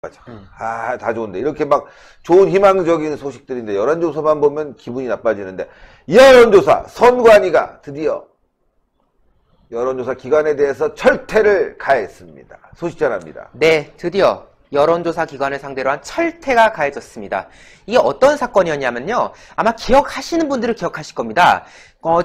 맞아. 다 좋은데. 이렇게 막 좋은 희망적인 소식들인데, 여론조사만 보면 기분이 나빠지는데, 여론조사 선관위가 드디어 여론조사 기관에 대해서 철퇴를 가했습니다. 소식 전합니다. 네, 드디어 여론조사 기관을 상대로 한 철퇴가 가해졌습니다. 이게 어떤 사건이었냐면요. 아마 기억하시는 분들은 기억하실 겁니다.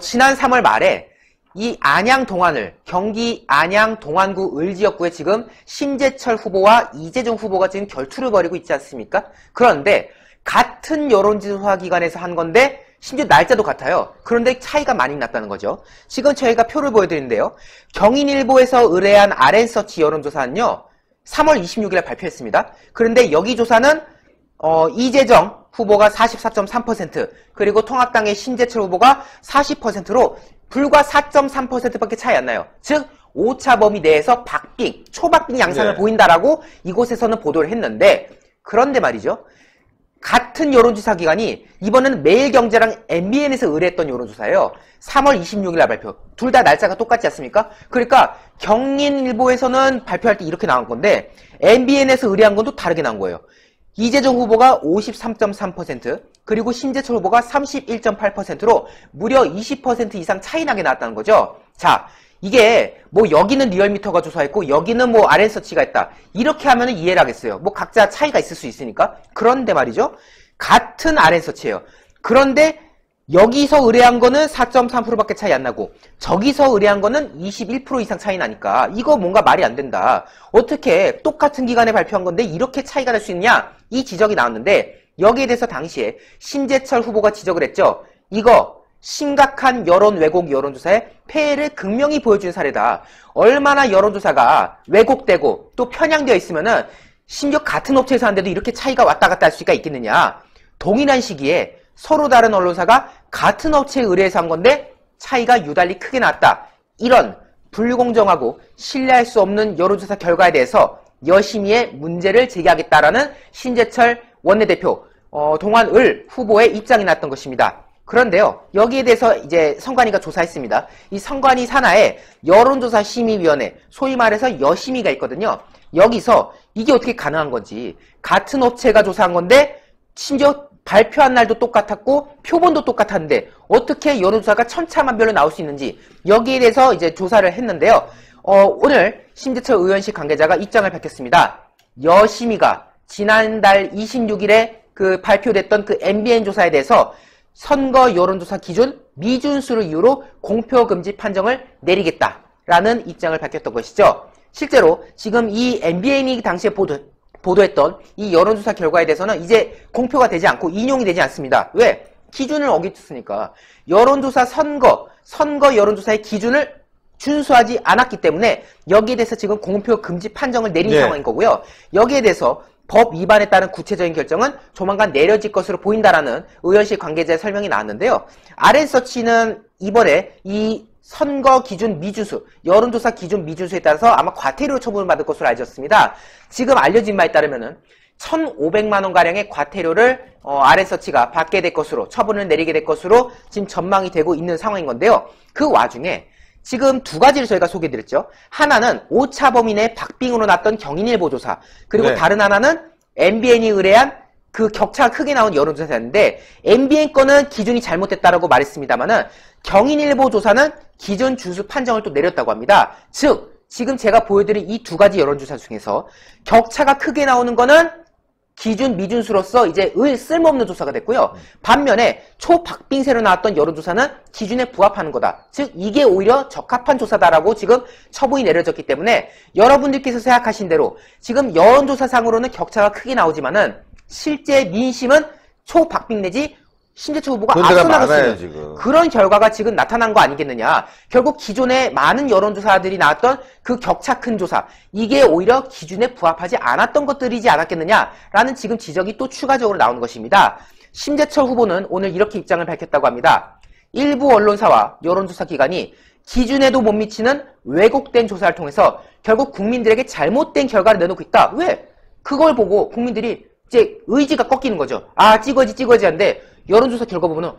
지난 3월 말에 이 안양 동안을, 경기 안양 동안구 을지역구에 지금 심재철 후보와 이재종 후보가 지금 결투를 벌이고 있지 않습니까? 그런데 같은 여론조사 기관에서 한 건데 심지어 날짜도 같아요. 그런데 차이가 많이 났다는 거죠. 지금 저희가 표를 보여드리는데요. 경인일보에서 의뢰한 RN서치 여론조사는요. 3월 26일에 발표했습니다. 그런데 여기 조사는 이재정 후보가 44.3%, 그리고 통합당의 심재철 후보가 40%로 불과 4.3%밖에 차이 안 나요. 즉 오차 범위 내에서 박빙, 초박빙 양상을 보인다라고 이곳에서는 보도를 했는데, 그런데 말이죠. 같은 여론조사 기관이 이번에는 매일경제랑 MBN에서 의뢰했던 여론조사예요. 3월 26일 발표. 둘 다 날짜가 똑같지 않습니까? 그러니까 경인일보에서는 발표할 때 이렇게 나온 건데 MBN에서 의뢰한 건 또 다르게 나온 거예요. 이재정 후보가 53.3%, 그리고 심재철 후보가 31.8%로 무려 20% 이상 차이 나게 나왔다는 거죠. 자, 이게 뭐 여기는 리얼미터가 조사했고 여기는 뭐 RN서치가 했다. 이렇게 하면은 이해를 하겠어요. 뭐 각자 차이가 있을 수 있으니까. 그런데 말이죠. 같은 RN서치예요. 그런데 여기서 의뢰한 거는 4.3%밖에 차이 안 나고 저기서 의뢰한 거는 21% 이상 차이 나니까 이거 뭔가 말이 안 된다. 어떻게 똑같은 기간에 발표한 건데 이렇게 차이가 날 수 있냐? 이 지적이 나왔는데 여기에 대해서 당시에 심재철 후보가 지적을 했죠. 이거 심각한 여론 왜곡 여론조사의 폐해를 극명히 보여준 사례다. 얼마나 여론조사가 왜곡되고 또 편향되어 있으면은 심지어 같은 업체에서 하는데도 이렇게 차이가 왔다 갔다 할 수가 있겠느냐. 동일한 시기에 서로 다른 언론사가 같은 업체에 의뢰해서 한 건데 차이가 유달리 크게 났다. 이런 불공정하고 신뢰할 수 없는 여론조사 결과에 대해서 여심위에 문제를 제기하겠다라는 심재철 원내대표 동안을 후보의 입장이 났던 것입니다. 그런데요, 여기에 대해서 이제 선관위가 조사했습니다. 이 선관위 산하에 여론조사심의위원회, 소위 말해서 여심위가 있거든요. 여기서 이게 어떻게 가능한 건지, 같은 업체가 조사한 건데 심지어 발표한 날도 똑같았고 표본도 똑같았는데 어떻게 여론조사가 천차만별로 나올 수 있는지, 여기에 대해서 이제 조사를 했는데요. 오늘 심재철 의원실 관계자가 입장을 밝혔습니다. 여심위가 지난달 26일에 그 발표됐던 그 MBN 조사에 대해서 선거 여론조사 기준 미준수를 이유로 공표금지 판정을 내리겠다라는 입장을 밝혔던 것이죠. 실제로 지금 이 MBN이 당시에 보도했던 이 여론조사 결과에 대해서는 이제 공표가 되지 않고 인용이 되지 않습니다. 왜? 기준을 어겼으니까. 여론조사 선거 여론조사의 기준을 준수하지 않았기 때문에 여기에 대해서 지금 공표 금지 판정을 내린 상황인 거고요. 여기에 대해서 법 위반에 따른 구체적인 결정은 조만간 내려질 것으로 보인다라는 의원실 관계자의 설명이 나왔는데요. RN서치는 이번에 이 선거 기준 미준수, 여론조사 기준 미준수에 따라서 아마 과태료 처분을 받을 것으로 알려졌습니다. 지금 알려진 바에 따르면은 1,500만 원가량의 과태료를 RN서치가 받게 될 것으로, 처분을 내리게 될 것으로 지금 전망이 되고 있는 상황인 건데요. 그 와중에 지금 두 가지를 저희가 소개해드렸죠. 하나는 오차 범위 내 박빙으로 났던 경인일보 조사, 그리고 다른 하나는 MBN이 의뢰한 그 격차가 크게 나온 여론조사였는데 MBN 거는 기준이 잘못됐다라고 말했습니다만은 경인일보 조사는 기준 준수 판정을 또 내렸다고 합니다. 즉 지금 제가 보여드린 이 두 가지 여론조사 중에서 격차가 크게 나오는 거는 기준 미준수로서 이제 쓸모없는 조사가 됐고요. 반면에 초박빙세로 나왔던 여론조사는 기준에 부합하는 거다. 즉 이게 오히려 적합한 조사다라고 지금 처분이 내려졌기 때문에 여러분들께서 생각하신 대로 지금 여론조사상으로는 격차가 크게 나오지만은 실제 민심은 초박빙 내지 심재철 후보가 앞서 나갈 수 있는 그런 결과가 지금 나타난 거 아니겠느냐. 결국 기존에 많은 여론조사들이 나왔던 그 격차 큰 조사, 이게 오히려 기준에 부합하지 않았던 것들이지 않았겠느냐라는 지금 지적이 또 추가적으로 나오는 것입니다. 심재철 후보는 오늘 이렇게 입장을 밝혔다고 합니다. 일부 언론사와 여론조사 기관이 기준에도 못 미치는 왜곡된 조사를 통해서 결국 국민들에게 잘못된 결과를 내놓고 있다. 왜? 그걸 보고 국민들이 이제 의지가 꺾이는 거죠. 아, 찍어야지 한데 여론조사 결과 보면은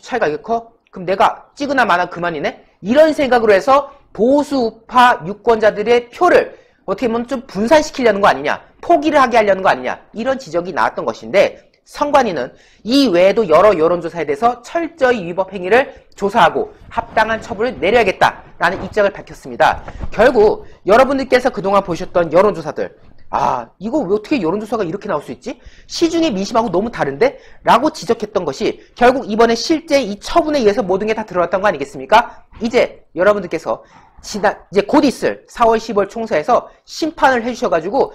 차이가 이게 커? 그럼 내가 찍으나 마나 그만이네? 이런 생각으로 해서 보수파 유권자들의 표를 어떻게 보면 좀 분산시키려는 거 아니냐. 포기를 하게 하려는 거 아니냐 이런 지적이 나왔던 것인데 선관위는 이 외에도 여러 여론조사에 대해서 철저히 위법 행위를 조사하고 합당한 처분을 내려야겠다라는 입장을 밝혔습니다. 결국 여러분들께서 그동안 보셨던 여론조사들 이거 왜 어떻게 여론조사가 이렇게 나올 수 있지? 시중의 민심하고 너무 다른데? 라고 지적했던 것이 결국 이번에 실제 이 처분에 의해서 모든 게 다 드러났던 거 아니겠습니까? 이제 여러분들께서 이제 곧 있을 4월 10월 총선에서 심판을 해주셔가지고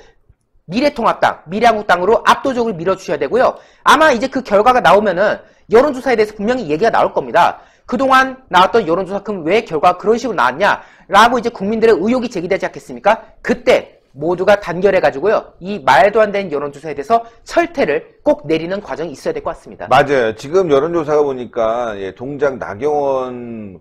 미래통합당, 미래한국당으로 압도적으로 밀어주셔야 되고요. 아마 이제 그 결과가 나오면은 여론조사에 대해서 분명히 얘기가 나올 겁니다. 그동안 나왔던 여론조사 그럼 왜 결과가 그런 식으로 나왔냐? 라고 이제 국민들의 의혹이 제기되지 않겠습니까? 그때 모두가 단결해가지고요. 이 말도 안 되는 여론조사에 대해서 철퇴를 꼭 내리는 과정이 있어야 될 것 같습니다. 맞아요. 지금 여론조사가 보니까 동장 나경원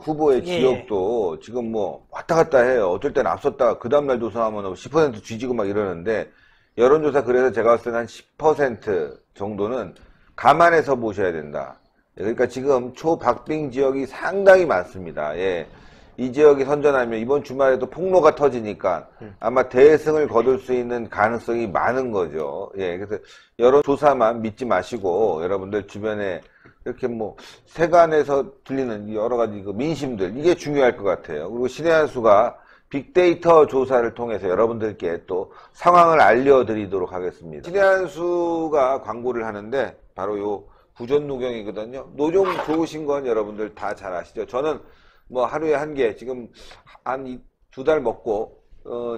후보의 예. 지역도 지금 뭐 왔다 갔다 해요. 어쩔 때는 앞섰다가 그 다음날 조사하면 10% 뒤지고 막 이러는데 여론조사 그래서 제가 봤을 때는 한 10% 정도는 감안해서 보셔야 된다. 그러니까 지금 초박빙 지역이 상당히 많습니다. 예. 이 지역이 선전하면 이번 주말에도 폭로가 터지니까 아마 대승을 거둘 수 있는 가능성이 많은 거죠. 예, 그래서 여론조사만 믿지 마시고 여러분들 주변에 이렇게 뭐 세간에서 들리는 여러 가지 그 민심들 이게 중요할 것 같아요. 그리고 신의 한 수가 빅데이터 조사를 통해서 여러분들께 또 상황을 알려드리도록 하겠습니다. 신의 한 수가 광고를 하는데 바로 요 구전노경이거든요. 노종 좋으신 건 여러분들 다 잘 아시죠? 저는 뭐 하루에 한 개 지금 한 2달 먹고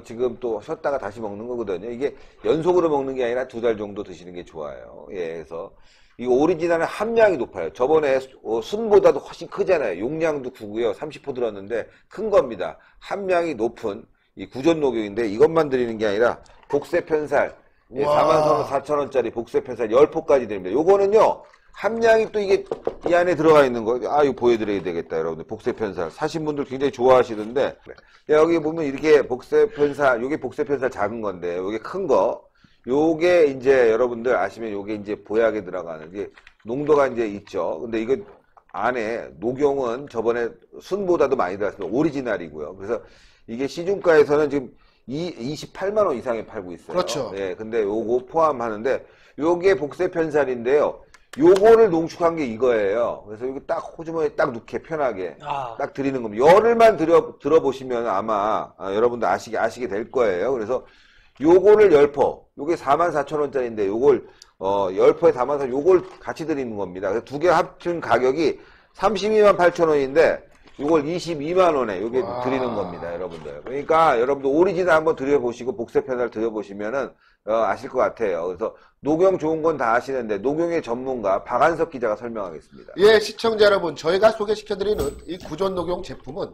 지금 또 쉬었다가 다시 먹는 거거든요. 이게 연속으로 먹는 게 아니라 2달 정도 드시는 게 좋아요. 예, 그래서 이 오리지널은 함량이 높아요. 저번에 순보다도 훨씬 크잖아요. 용량도 크고요. 30% 들었는데 큰 겁니다. 함량이 높은 이 구전녹용인데 이것만 드리는 게 아니라 복세편살 44,000원짜리 복세편살 10포까지 드립니다. 요거는요. 함량이 또 이게 이 안에 들어가 있는 거, 이거 보여드려야 되겠다, 여러분들. 복세편살. 사신 분들 굉장히 좋아하시던데, 여기 보면 이렇게 복세편살, 요게 복세편살 작은 건데, 요게 큰 거, 요게 이제 여러분들 아시면 요게 이제 보약에 들어가는, 게 농도가 이제 있죠. 근데 이거 안에 녹용은 저번에 순보다도 많이 들어갔습니다. 오리지널이고요. 그래서 이게 시중가에서는 지금 28만원 이상에 팔고 있어요. 그렇죠. 예, 근데 요거 포함하는데, 요게 복세편살인데요. 요거를 농축한 게 이거예요. 그래서 여기 딱 호주머니에 딱 넣게 편하게 딱 드리는 겁니다. 열흘만 들어보시면 아마 여러분들 아시게 될 거예요. 그래서 요거를 10포, 요게 44,000원짜리인데 요걸 10포에 44,000원, 요걸 같이 드리는 겁니다. 그래서 두 개 합친 가격이 328,000원인데 요걸 22만원에 요게 드리는 겁니다, 여러분들. 그러니까 여러분들 오리지널 한번 드려보시고 복세편살 드려보시면은 아실 것 같아요. 그래서 녹용 좋은 건 다 아시는데 녹용의 전문가 박한석 기자가 설명하겠습니다. 예, 시청자 여러분, 저희가 소개시켜드리는 이 구전녹용 제품은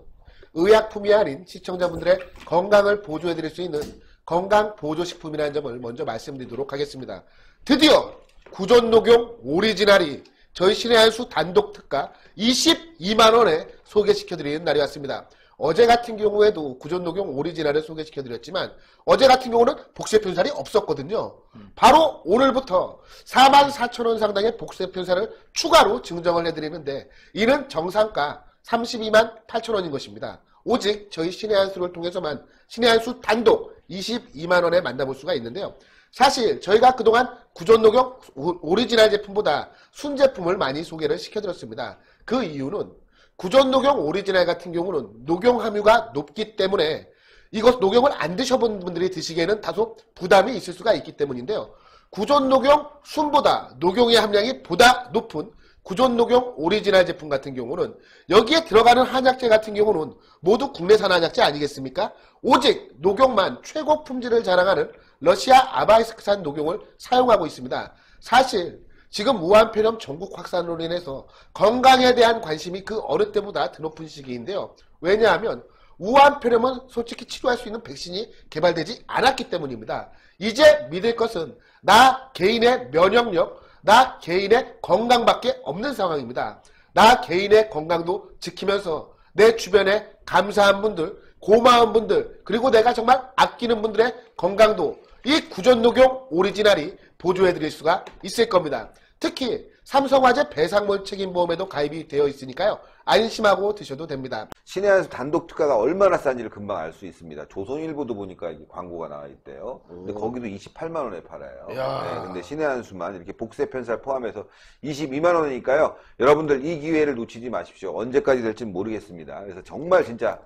의약품이 아닌 시청자분들의 건강을 보조해드릴 수 있는 건강보조식품이라는 점을 먼저 말씀드리도록 하겠습니다. 드디어 구전녹용 오리지널이 저희 신의 한 수 단독 특가 22만원에 소개시켜드리는 날이 왔습니다. 어제 같은 경우에도 구전녹용 오리지널을 소개시켜드렸지만 어제 같은 경우는 복세편살이 없었거든요. 바로 오늘부터 44,000원 상당의 복세편살을 추가로 증정을 해드리는데 이는 정상가 32만 8천원인 것입니다. 오직 저희 신의 한 수를 통해서만 신의 한 수 단독 22만원에 만나볼 수가 있는데요. 사실 저희가 그동안 구전녹용 오리지널 제품보다 순제품을 많이 소개를 시켜드렸습니다. 그 이유는 구전녹용 오리지널 같은 경우는 녹용 함유가 높기 때문에 이것 녹용을 안 드셔본 분들이 드시기에는 다소 부담이 있을 수가 있기 때문인데요. 구전녹용 순보다 녹용의 함량이 보다 높은 구전녹용 오리지널 제품 같은 경우는 여기에 들어가는 한약재 같은 경우는 모두 국내산 한약재 아니겠습니까? 오직 녹용만 최고 품질을 자랑하는 러시아 아바이스크산 녹용을 사용하고 있습니다. 사실 지금 우한폐렴 전국 확산으로 인해서 건강에 대한 관심이 그 어느 때보다 더 높은 시기인데요. 왜냐하면 우한폐렴은 솔직히 치료할 수 있는 백신이 개발되지 않았기 때문입니다. 이제 믿을 것은 나 개인의 면역력, 나 개인의 건강밖에 없는 상황입니다. 나 개인의 건강도 지키면서 내 주변에 감사한 분들, 고마운 분들, 그리고 내가 정말 아끼는 분들의 건강도 이 구전녹용 오리지널이 보조해드릴 수가 있을 겁니다. 특히 삼성화재 배상물 책임보험에도 가입이 되어 있으니까요. 안심하고 드셔도 됩니다. 신의 한 수 단독 특가가 얼마나 싼지를 금방 알 수 있습니다. 조선일보도 보니까 이게 광고가 나와 있대요. 근데 거기도 28만 원에 팔아요. 야. 네, 근데 신의 한 수만 이렇게 복세 편살 포함해서 22만 원이니까요. 여러분들 이 기회를 놓치지 마십시오. 언제까지 될지는 모르겠습니다. 그래서 정말 진짜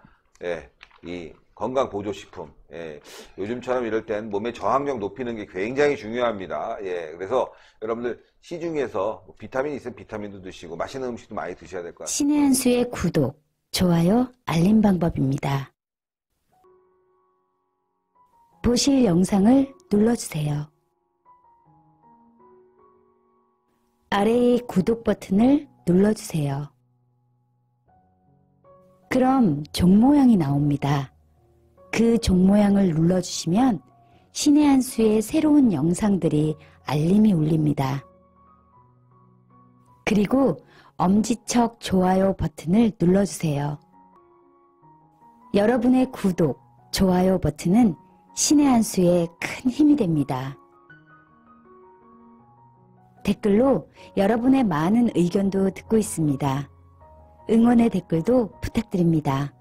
이 건강보조식품, 요즘처럼 이럴 땐 몸의 저항력 높이는 게 굉장히 중요합니다. 그래서 여러분들 시중에서 비타민 있으면 비타민도 드시고 맛있는 음식도 많이 드셔야 될 것 같습니다. 신의 한 수의 구독, 좋아요, 알림 방법입니다. 보실 영상을 눌러주세요. 아래의 구독 버튼을 눌러주세요. 그럼 종 모양이 나옵니다. 그 종 모양을 눌러주시면 신의 한 수의 새로운 영상들이 알림이 울립니다. 그리고 엄지척 좋아요 버튼을 눌러주세요. 여러분의 구독, 좋아요 버튼은 신의 한 수에 큰 힘이 됩니다. 댓글로 여러분의 많은 의견도 듣고 있습니다. 응원의 댓글도 부탁드립니다.